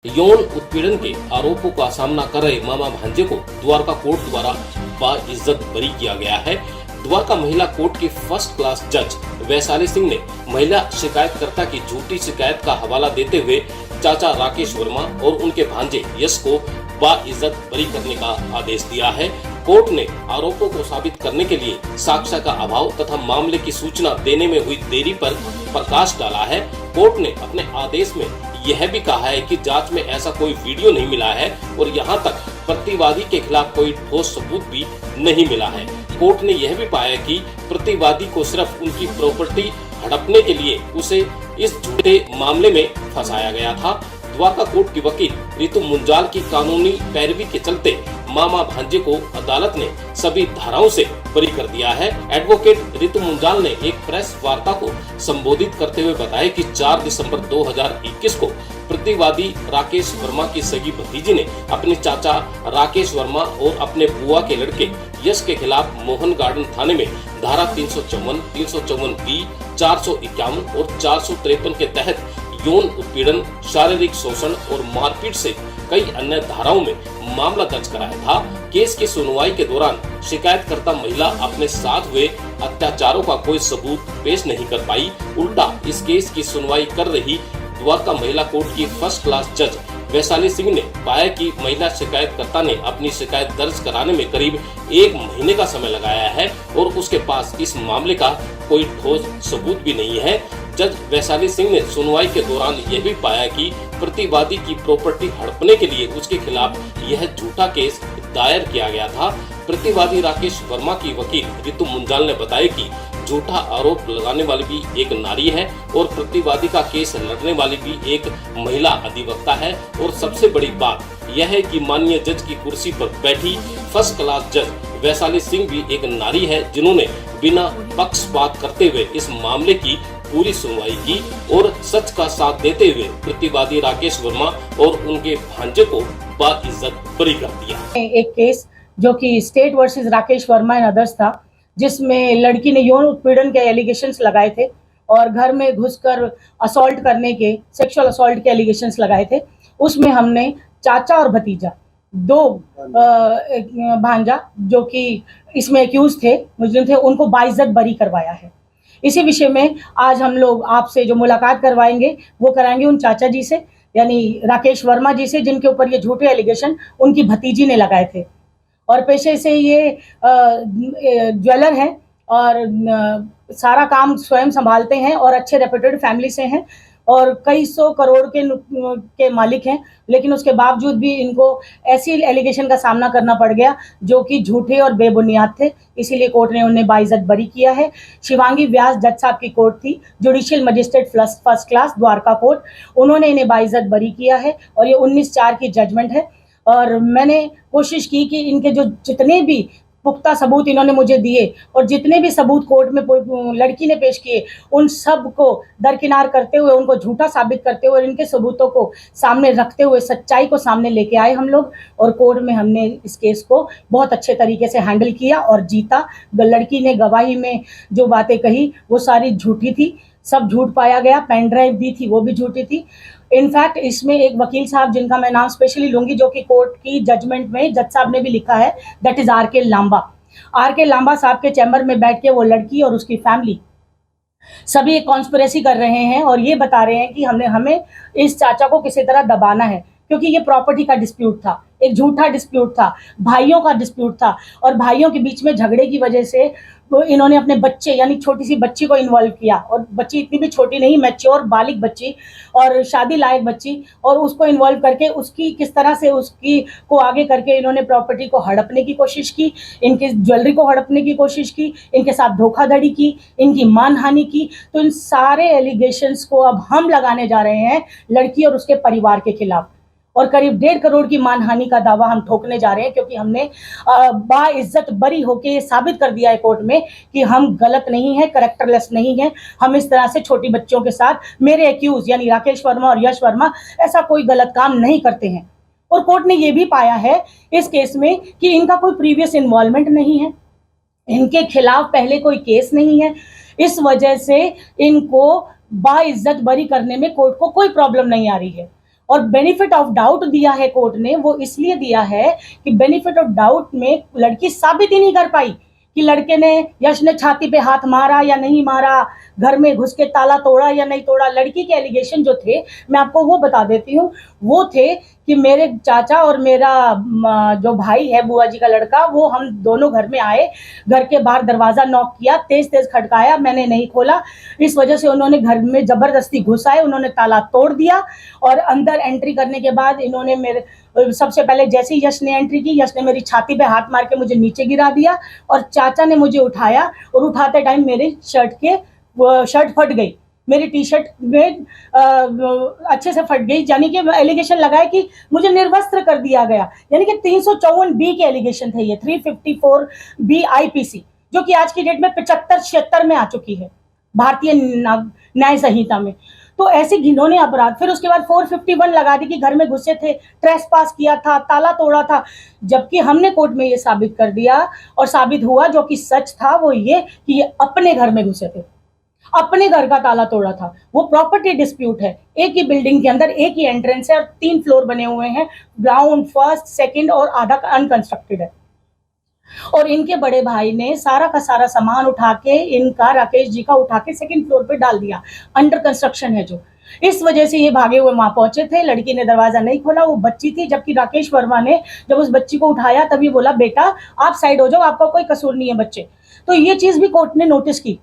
यौन उत्पीड़न के आरोपों का सामना कर रहे मामा भांजे को द्वारका कोर्ट द्वारा बाइज्जत बरी किया गया है। द्वारका महिला कोर्ट की फर्स्ट क्लास जज वैशाली सिंह ने महिला शिकायतकर्ता की झूठी शिकायत का हवाला देते हुए चाचा राकेश वर्मा और उनके भांजे यश को बाइज्जत बरी करने का आदेश दिया है। कोर्ट ने आरोपों को साबित करने के लिए साक्ष्य का अभाव तथा मामले की सूचना देने में हुई देरी पर प्रकाश डाला है। कोर्ट ने अपने आदेश में यह भी कहा है कि जांच में ऐसा कोई वीडियो नहीं मिला है और यहां तक प्रतिवादी के खिलाफ कोई ठोस सबूत भी नहीं मिला है। कोर्ट ने यह भी पाया कि प्रतिवादी को सिर्फ उनकी प्रॉपर्टी हड़पने के लिए उसे इस झूठे मामले में फंसाया गया था। द्वारका कोर्ट की वकील रितु मुंजाल की कानूनी पैरवी के चलते मामा भांजे को अदालत ने सभी धाराओं से बरी कर दिया है। एडवोकेट रितु मुंजाल ने एक प्रेस वार्ता को संबोधित करते हुए बताया कि 4 दिसंबर 2021 को प्रतिवादी राकेश वर्मा की सगी भतीजी ने अपने चाचा राकेश वर्मा और अपने बुआ के लड़के यश के खिलाफ मोहन गार्डन थाने में धारा 354, 354B, 451 और 453 के तहत यौन उत्पीड़न, शारीरिक शोषण और मारपीट से कई अन्य धाराओं में मामला दर्ज कराया था। केस की सुनवाई के दौरान शिकायतकर्ता महिला अपने साथ हुए अत्याचारों का कोई सबूत पेश नहीं कर पाई। उल्टा इस केस की सुनवाई कर रही द्वारका महिला कोर्ट की फर्स्ट क्लास जज वैशाली सिंह ने पाया कि महिला शिकायतकर्ता ने अपनी शिकायत दर्ज कराने में करीब 1 महीने का समय लगाया है और उसके पास इस मामले का कोई ठोस सबूत भी नहीं है। जज वैशाली सिंह ने सुनवाई के दौरान यह भी पाया कि प्रतिवादी की प्रॉपर्टी हड़पने के लिए उसके खिलाफ यह झूठा केस दायर किया गया था। प्रतिवादी राकेश वर्मा की वकील रितु मुंजाल ने बताया कि झूठा आरोप लगाने वाली भी एक नारी है और प्रतिवादी का केस लड़ने वाली भी एक महिला अधिवक्ता है। और सबसे बड़ी बात यह है कि माननीय जज की कुर्सी पर बैठी फर्स्ट क्लास जज वैशाली सिंह भी एक नारी है, जिन्होंने बिना पक्षपात करते हुए इस मामले की पूरी सुनवाई की और सच का साथ देते हुए प्रतिवादी राकेश वर्मा और उनके भांजे को बाइज्जत बरी कर दिया। एक केस जो कि state versus Rakesh Verma and others था, जिसमें लड़की ने यौन उत्पीड़न के एलिगेशंस लगाए थे और घर में घुसकर असॉल्ट करने के, सेक्सुअल असॉल्ट के एलिगेशंस लगाए थे। उसमें हमने चाचा और भतीजा, 2 भांजा जो कि इसमें एक्यूज थे, मुजरिम थे, उनको बाइज्जत बरी करवाया है। इसी विषय में आज हम लोग आपसे जो मुलाकात करवाएंगे वो कराएंगे उन चाचा जी से, यानी राकेश वर्मा जी से, जिनके ऊपर ये झूठे एलिगेशन उनकी भतीजी ने लगाए थे। और पेशे से ये ज्वेलर हैं और सारा काम स्वयं संभालते हैं और अच्छे रेप्यूटेड फैमिली से हैं और कई 100 करोड़ के मालिक हैं। लेकिन उसके बावजूद भी इनको ऐसी एलिगेशन का सामना करना पड़ गया जो कि झूठे और बेबुनियाद थे, इसीलिए कोर्ट ने उन्हें बाइज्जत बरी किया है। शिवांगी व्यास जज साहब की कोर्ट थी, judicial magistrate first class Dwarka court, उन्होंने इन्हें बाइज्जत बरी किया है और ये 19/4 की जजमेंट है। और मैंने कोशिश की कि इनके जो जितने भी पुख्ता सबूत इन्होंने मुझे दिए और जितने भी सबूत कोर्ट में लड़की ने पेश किए, उन सब को दरकिनार करते हुए, उनको झूठा साबित करते हुए, इनके सबूतों को सामने रखते हुए सच्चाई को सामने लेके आए हम लोग। और कोर्ट में हमने इस केस को बहुत अच्छे तरीके से हैंडल किया और जीता। लड़की ने गवाही में जो बातें कही वो सारी झूठी थी, सब झूठ पाया गया। पेन ड्राइव दी थी वो भी झूठी थी। इनफैक्ट इसमें एक वकील साहब जिनका मैं नाम स्पेशली लूंगी, जो कि कोर्ट की जजमेंट में जज साहब ने भी लिखा है, दैट इज आर के लांबा। आर के लांबा साहब के चैम्बर में बैठ के वो लड़की और उसकी फैमिली सभी एक कॉन्स्पिरेसी कर रहे हैं और ये बता रहे हैं कि हमें इस चाचा को किसी तरह दबाना है, क्योंकि ये प्रॉपर्टी का डिस्प्यूट था, एक झूठा डिस्प्यूट था, भाइयों का डिस्प्यूट था और भाइयों के बीच में झगड़े की वजह से तो इन्होंने अपने बच्चे यानी छोटी सी बच्ची को इन्वॉल्व किया। और बच्ची इतनी भी छोटी नहीं, मैच्योर बालिग बच्ची और शादी लायक बच्ची, और उसको इन्वॉल्व करके उसकी किस तरह से उसकी को आगे करके इन्होंने प्रॉपर्टी को हड़पने की कोशिश की, इनकी ज्वेलरी को हड़पने की कोशिश की, इनके साथ धोखाधड़ी की, इनकी मानहानि की। तो इन सारे एलिगेशंस को अब हम लगाने जा रहे हैं लड़की और उसके परिवार के खिलाफ और करीब 1.5 करोड़ की मानहानि का दावा हम ठोकने जा रहे हैं, क्योंकि हमने बाइज्जत बरी होके ये साबित कर दिया है कोर्ट में कि हम गलत नहीं है, करेक्टरलेस नहीं है। हम इस तरह से छोटी बच्चों के साथ, मेरे एक्यूज यानी राकेश वर्मा और यश वर्मा, ऐसा कोई गलत काम नहीं करते हैं। और कोर्ट ने ये भी पाया है इस केस में कि इनका कोई प्रीवियस इन्वॉल्वमेंट नहीं है, इनके खिलाफ पहले कोई केस नहीं है। इस वजह से इनको बाइज्जत बरी करने में कोर्ट को कोई प्रॉब्लम नहीं आ रही है। और बेनिफिट ऑफ डाउट दिया है कोर्ट ने, वो इसलिए दिया है कि बेनिफिट ऑफ डाउट में लड़की साबित ही नहीं कर पाई कि लड़के ने, यश ने छाती पे हाथ मारा या नहीं मारा, घर में घुस के ताला तोड़ा या नहीं तोड़ा। लड़की के एलिगेशन जो थे, मैं आपको वो बता देती हूँ, वो थे कि मेरे चाचा और मेरा जो भाई है, बुआ जी का लड़का, वो हम दोनों घर में आए, घर के बाहर दरवाजा नॉक किया, तेज तेज खटकाया, मैंने नहीं खोला, इस वजह से उन्होंने घर में जबरदस्ती घुस आए, उन्होंने ताला तोड़ दिया और अंदर एंट्री करने के बाद इन्होंने मेरे, सबसे पहले जैसे ही यश ने एंट्री की, यश ने मेरी छाती पे हाथ मार के मुझे नीचे गिरा दिया और चाचा ने मुझे उठाया और उठाते टाइम मेरी शर्ट फट गई, मेरी टी शर्ट में अच्छे से फट गई, यानी कि एलिगेशन लगाया कि मुझे निर्वस्त्र कर दिया गया, यानी कि 354 बी के एलिगेशन थे ये, 354 बी आईपीसी, जो कि आज की डेट में 75-76 में आ चुकी है भारतीय न्याय संहिता में। तो ऐसे घिनौने अपराध, फिर उसके बाद 451 लगा दी कि घर में घुसे थे, ट्रेसपास किया था, ताला तोड़ा था, जबकि हमने कोर्ट में ये साबित कर दिया और साबित हुआ जो कि सच था, वो ये कि ये अपने घर में घुसे थे, अपने घर का ताला तोड़ा था। वो प्रॉपर्टी डिस्प्यूट है, एक ही बिल्डिंग के अंदर एक ही एंट्रेंस है और 3 फ्लोर बने हुए हैं, ग्राउंड, फर्स्ट, सेकंड और आधा अनकंस्ट्रक्टेड है। और इनके बड़े भाई ने सारा का सारा सामान उठा के, इनका, राकेश जी का उठा के 2nd फ्लोर पे डाल दिया, अंडर कंस्ट्रक्शन है जो। इस वजह से ये भागे हुए वहां पहुंचे थे, लड़की ने दरवाजा नहीं खोला, वो बच्ची थी, जबकि राकेश वर्मा ने जब उस बच्ची को उठाया तभी बोला, बेटा आप साइड हो जाओ, आपका कोई कसूर नहीं है बच्चे। तो ये चीज भी कोर्ट ने नोटिस की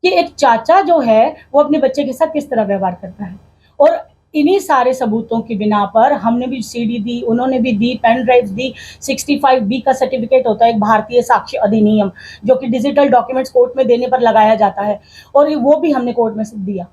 कि एक चाचा जो है वो अपने बच्चे के साथ किस तरह व्यवहार करता है। और इन्हीं सारे सबूतों की बिना पर हमने भी सीडी दी, उन्होंने भी दी, पेन ड्राइव दी, 65B का सर्टिफिकेट होता है एक भारतीय साक्ष्य अधिनियम, जो कि डिजिटल डॉक्यूमेंट्स कोर्ट में देने पर लगाया जाता है, और वो भी हमने कोर्ट में दिया,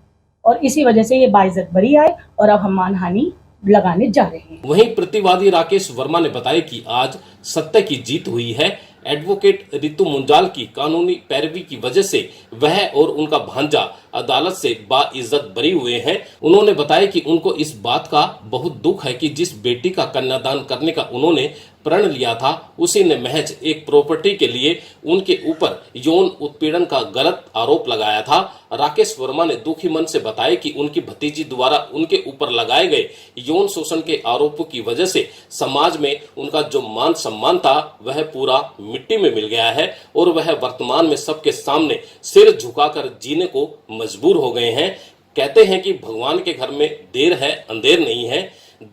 और इसी वजह से ये बाइज्जत बरी आए और अब हम मानहानि लगाने जा रहे हैं। वहीं प्रतिवादी राकेश वर्मा ने बताया कि आज सत्य की जीत हुई है। एडवोकेट रितु मुंजाल की कानूनी पैरवी की वजह से वह और उनका भांजा अदालत से बाइज्जत बरी हुए हैं। उन्होंने बताया कि उनको इस बात का बहुत दुख है कि जिस बेटी का कन्यादान करने का उन्होंने प्रण लिया था, उसी ने महज एक प्रॉपर्टी के लिए उनके ऊपर यौन उत्पीड़न का गलत आरोप लगाया था। राकेश वर्मा ने दुखी मन से बताया कि उनकी भतीजी द्वारा उनके ऊपर लगाए गए यौन शोषण के आरोपों की वजह से समाज में उनका जो मान सम्मान था वह पूरा मिट्टी में मिल गया है और वह वर्तमान में सबके सामने सिर झुकाकर जीने को मजबूर हो गए हैं। कहते हैं कि भगवान के घर में देर है अंधेर नहीं है,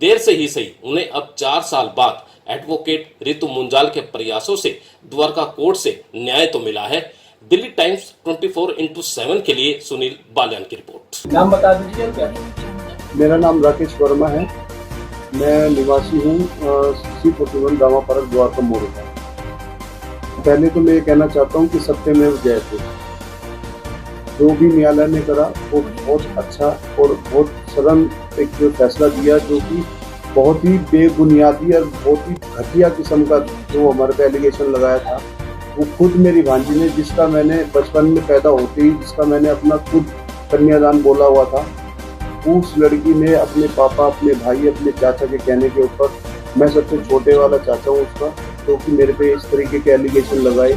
देर से ही सही उन्हें अब 4 साल बाद एडवोकेट रितु मुंजाल के प्रयासों से द्वारका कोर्ट से न्याय तो मिला है। दिल्ली टाइम्स 24/7 के लिए सुनील बालियान की रिपोर्ट। नाम बता दीजिए क्या? मेरा नाम राकेश वर्मा है, मैं निवासी हूँ C41 रामापारा द्वारका मोड़ का। पहले तो मैं ये कहना चाहता हूँ कि सत्यमेव जयते, जो भी न्यायालय ने करा वो बहुत अच्छा और बहुत सरल एक जो फैसला दिया, जो कि बहुत ही बेबुनियादी और बहुत ही घटिया किस्म का जो हमारे पे एलिगेशन लगाया था, वो खुद मेरी भांजी ने, जिसका मैंने बचपन में पैदा होते ही जिसका मैंने अपना खुद कन्यादान बोला हुआ था, उस लड़की ने अपने पापा, अपने भाई, अपने चाचा के कहने के ऊपर, मैं सबसे छोटे वाला चाचा हूँ उसका, तो कि मेरे पे इस तरीके के एलिगेशन लगाए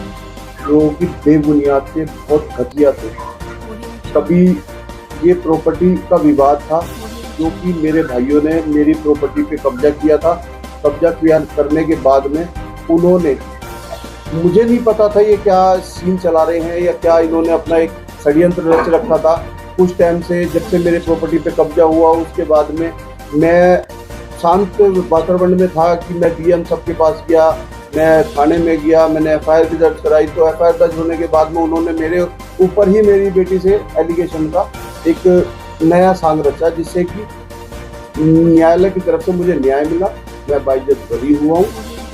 जो कि बेबुनियाद थे, बहुत घटिया थे। कभी ये प्रॉपर्टी का विवाद था जो कि मेरे भाइयों ने मेरी प्रॉपर्टी पे कब्जा किया था। कब्जा किया करने के बाद में उन्होंने, मुझे नहीं पता था ये क्या सीन चला रहे हैं या क्या इन्होंने अपना एक षड्यंत्र रच रखा था। कुछ टाइम से जब से मेरे प्रॉपर्टी पे कब्जा हुआ, उसके बाद में मैं शांत वातावरण में था कि मैं डीएम साहब के पास गया, मैं थाने में गया, मैंने एफआईआर भी दर्ज कराई। तो एफआईआर दर्ज होने के बाद में उन्होंने मेरे ऊपर ही मेरी बेटी से एलिगेशन का एक नया सांग रचा, जिससे कि न्यायालय की तरफ से मुझे न्याय मिला। मैं बाइज्जत बरी हुआ हूँ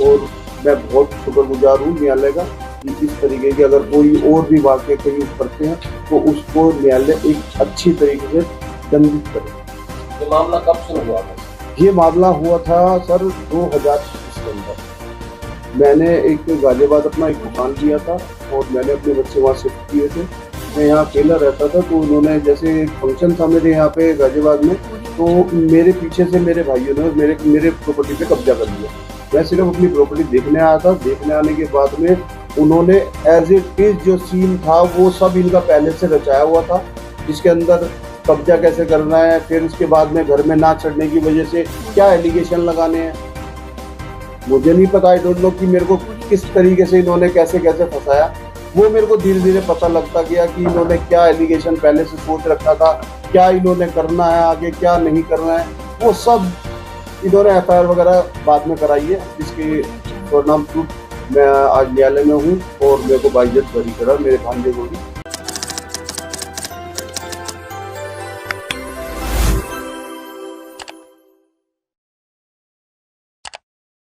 और मैं बहुत शुक्रगुजार हूँ न्यायालय का कि इस तरीके के अगर कोई और भी वाक़े कहीं करते हैं तो उसको न्यायालय एक अच्छी तरीके से दंडित करे। ये मामला कब शुरू हुआ था? ये मामला हुआ था सर 2021 के अंदर। मैंने एक गाजियाबाद अपना एक दुकान लिया था और मैंने अपने बच्चे वहाँ शिफ्ट किए थे। मैं यहाँ अकेला रहता था, तो उन्होंने, जैसे एक फंक्शन था मेरे यहाँ पे गाजियाबाद में, तो मेरे पीछे से मेरे भाइयों ने मेरे प्रॉपर्टी पे कब्जा कर लिया। मैं सिर्फ अपनी प्रॉपर्टी देखने आया था। देखने आने के बाद में उन्होंने एज इट इज जो सीन था वो सब इनका पहले से रचाया हुआ था, जिसके अंदर कब्जा कैसे करना है, फिर उसके बाद में घर में ना चढ़ने की वजह से क्या एलिगेशन लगाने हैं, मुझे नहीं पता। आई डोंट नो कि मेरे को किस तरीके से इन्होंने कैसे कैसे फंसाया। वो मेरे को धीरे धीरे पता लगता गया कि इन्होंने क्या एलिगेशन पहले से सोच रखा था, क्या इन्होंने करना है आगे, क्या नहीं करना है। वो सब इन्होंने FIR वगैरह बाद में कराई है, जिसके परिणाम स्वरूप मैं आज न्यायालय में हूँ और मेरे को बाइज्जत बरी करा, मेरे भांजे को भी।